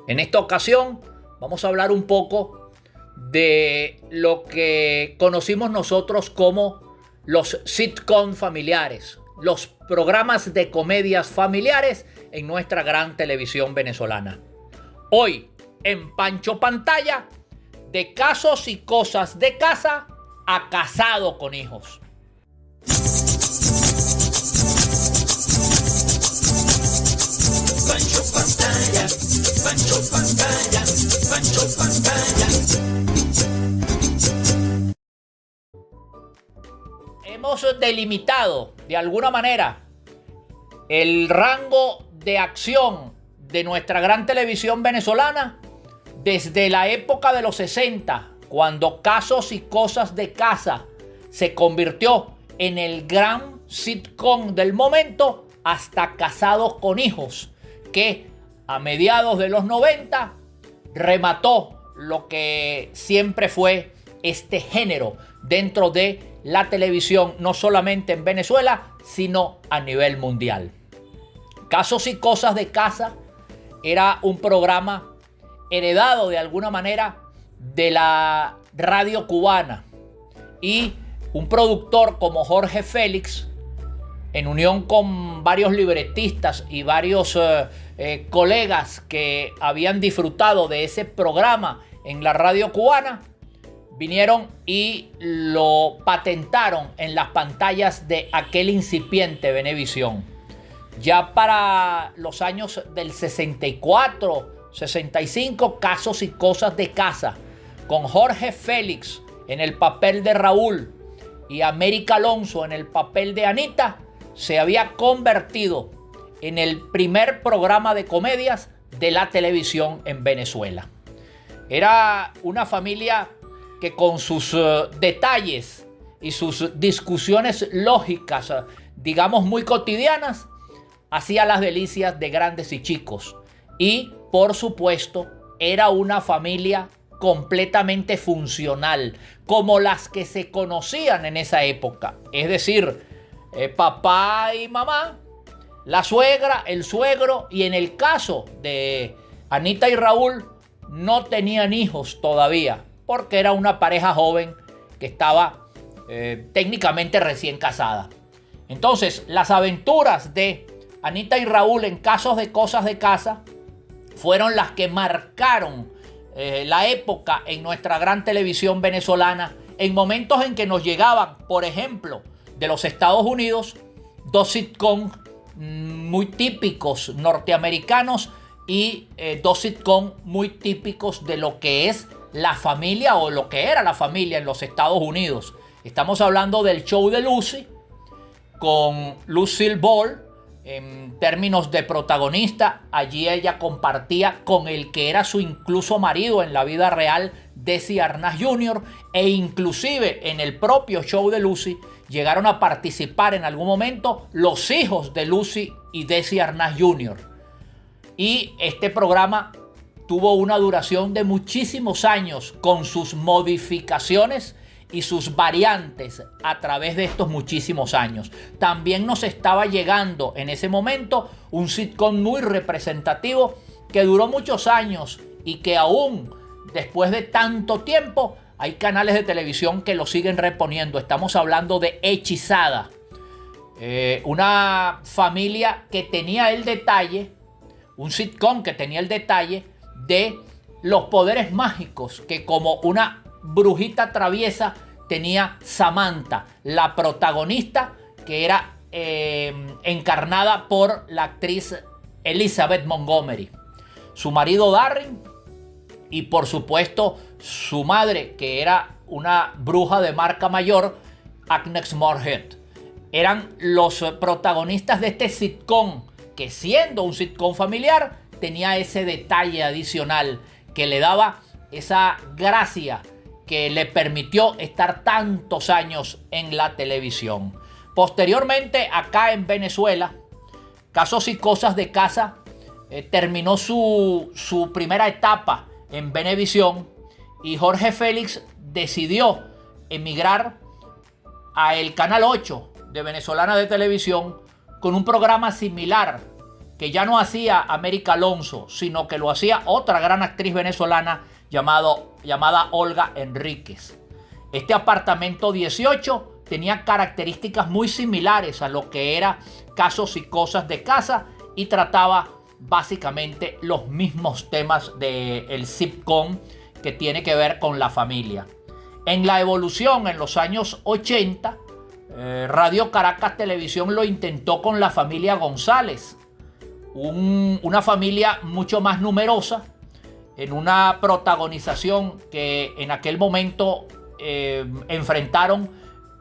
En esta ocasión vamos a hablar un poco de lo que conocimos nosotros como los sitcom familiares, los programas de comedias familiares en nuestra gran televisión venezolana. Hoy, en Pancho Pantalla, de casos y cosas de casa a casado con hijos. Pancho Pantalla, Pancho Pantalla, Pancho Pantalla. Hemos delimitado de alguna manera el rango de acción de nuestra gran televisión venezolana desde la época de los 60, cuando Casos y Cosas de Casa se convirtió en el gran sitcom del momento, hasta Casados con Hijos, que a mediados de los 90 remató lo que siempre fue este género dentro de la televisión, no solamente en Venezuela, sino a nivel mundial. Casos y Cosas de Casa era un programa heredado de alguna manera de la radio cubana, y un productor como Jorge Félix, en unión con varios libretistas y varios colegas que habían disfrutado de ese programa en la radio cubana, vinieron y lo patentaron en las pantallas de aquel incipiente Venevisión. Ya para los años del 64, 65, Casos y Cosas de Casa, con Jorge Félix en el papel de Raúl y América Alonso en el papel de Anita, se había convertido en el primer programa de comedias de la televisión en Venezuela. Era una familia que, con sus detalles y sus discusiones lógicas, digamos muy cotidianas, hacía las delicias de grandes y chicos. Y, por supuesto, era una familia completamente funcional, como las que se conocían en esa época. Es decir, papá y mamá, la suegra, el suegro, y en el caso de Anita y Raúl, no tenían hijos todavía, porque era una pareja joven que estaba técnicamente recién casada. Entonces, las aventuras de Anita y Raúl en Casos de Cosas de Casa fueron las que marcaron la época en nuestra gran televisión venezolana, en momentos en que nos llegaban, por ejemplo, de los Estados Unidos, dos sitcoms muy típicos norteamericanos y dos sitcoms muy típicos de lo que es la familia, o lo que era la familia en los Estados Unidos. Estamos hablando del Show de Lucy, con Lucille Ball en términos de protagonista. Allí ella compartía con el que era su incluso marido en la vida real, Desi Arnaz Jr., e inclusive en el propio Show de Lucy llegaron a participar en algún momento los hijos de Lucy y Desi Arnaz Jr. Y este programa tuvo una duración de muchísimos años, con sus modificaciones y sus variantes a través de estos muchísimos años. También nos estaba llegando en ese momento un sitcom muy representativo que duró muchos años y que aún después de tanto tiempo hay canales de televisión que lo siguen reponiendo. Estamos hablando de Hechizada, una familia que tenía el detalle, un sitcom que tenía el detalle de los poderes mágicos que, como una brujita traviesa, tenía Samantha, la protagonista, que era encarnada por la actriz Elizabeth Montgomery, su marido Darryl y, por supuesto, su madre, que era una bruja de marca mayor, Agnes Moorehead. Eran los protagonistas de este sitcom, que, siendo un sitcom familiar, tenía ese detalle adicional que le daba esa gracia que le permitió estar tantos años en la televisión. Posteriormente, acá en Venezuela, Casos y Cosas de Casa terminó su primera etapa en Venevisión, y Jorge Félix decidió emigrar a el Canal 8 de Venezolana de Televisión con un programa similar que ya no hacía América Alonso, sino que lo hacía otra gran actriz venezolana llamada Olga Enríquez. Este apartamento 18 tenía características muy similares a lo que era Casos y Cosas de Casa y trataba básicamente los mismos temas del sitcom que tiene que ver con la familia. En la evolución en los años 80, Radio Caracas Televisión lo intentó con la familia González, una familia mucho más numerosa, en una protagonización que en aquel momento enfrentaron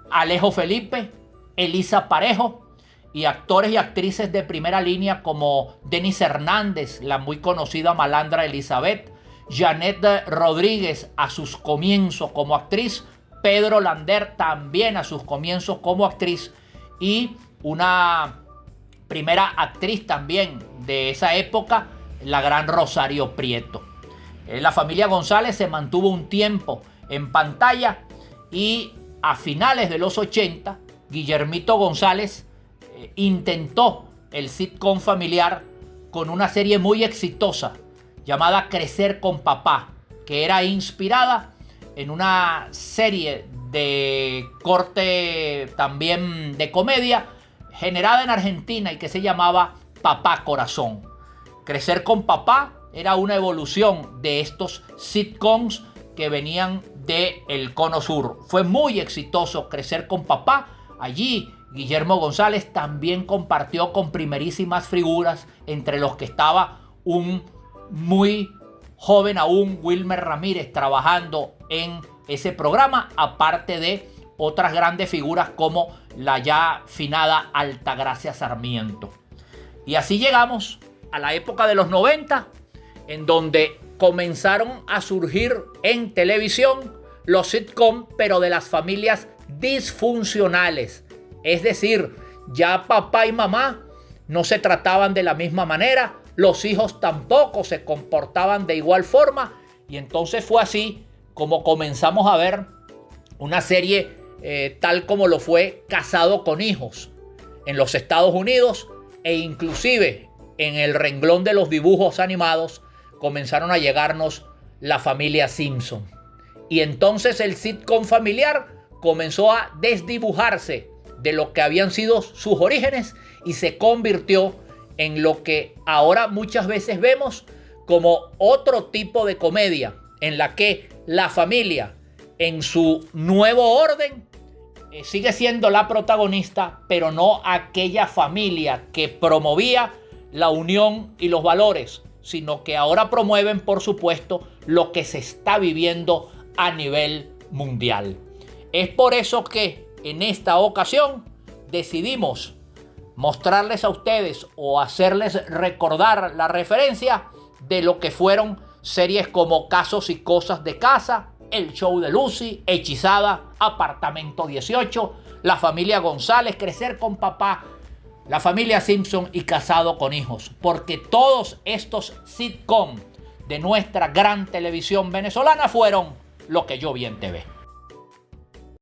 Alejo Felipe, Elisa Parejo y actores y actrices de primera línea como Denis Hernández, la muy conocida malandra Elizabeth, Janet Rodríguez a sus comienzos como actriz, Pedro Lander también a sus comienzos como actriz y una primera actriz también de esa época, la gran Rosario Prieto. La familia González se mantuvo un tiempo en pantalla y a finales de los 80, Guillermito González intentó el sitcom familiar con una serie muy exitosa llamada Crecer con Papá, que era inspirada en una serie de corte también de comedia generada en Argentina y que se llamaba Papá Corazón. Crecer con Papá era una evolución de estos sitcoms que venían del Cono Sur. Fue muy exitoso Crecer con Papá. Allí Guillermo González también compartió con primerísimas figuras, entre los que estaba un muy joven aún Wilmer Ramírez trabajando en ese programa, aparte de otras grandes figuras como la ya finada Altagracia Sarmiento. Y así llegamos a la época de los 90, en donde comenzaron a surgir en televisión los sitcom, pero de las familias disfuncionales. Es decir, ya papá y mamá no se trataban de la misma manera, los hijos tampoco se comportaban de igual forma, y entonces fue así como comenzamos a ver una serie tal como lo fue Casado con Hijos en los Estados Unidos, e inclusive en el renglón de los dibujos animados comenzaron a llegarnos la familia Simpson. Y entonces el sitcom familiar comenzó a desdibujarse de lo que habían sido sus orígenes y se convirtió en lo que ahora muchas veces vemos como otro tipo de comedia, en la que la familia en su nuevo orden sigue siendo la protagonista, pero no aquella familia que promovía la unión y los valores, sino que ahora promueven, por supuesto, lo que se está viviendo a nivel mundial. Es por eso que en esta ocasión decidimos mostrarles a ustedes o hacerles recordar la referencia de lo que fueron series como Casos y Cosas de Casa, El Show de Lucy, Hechizada, Apartamento 18, La Familia González, Crecer con Papá, La Familia Simpson y Casado con Hijos, porque todos estos sitcom de nuestra gran televisión venezolana fueron Lo que yo vi en TV.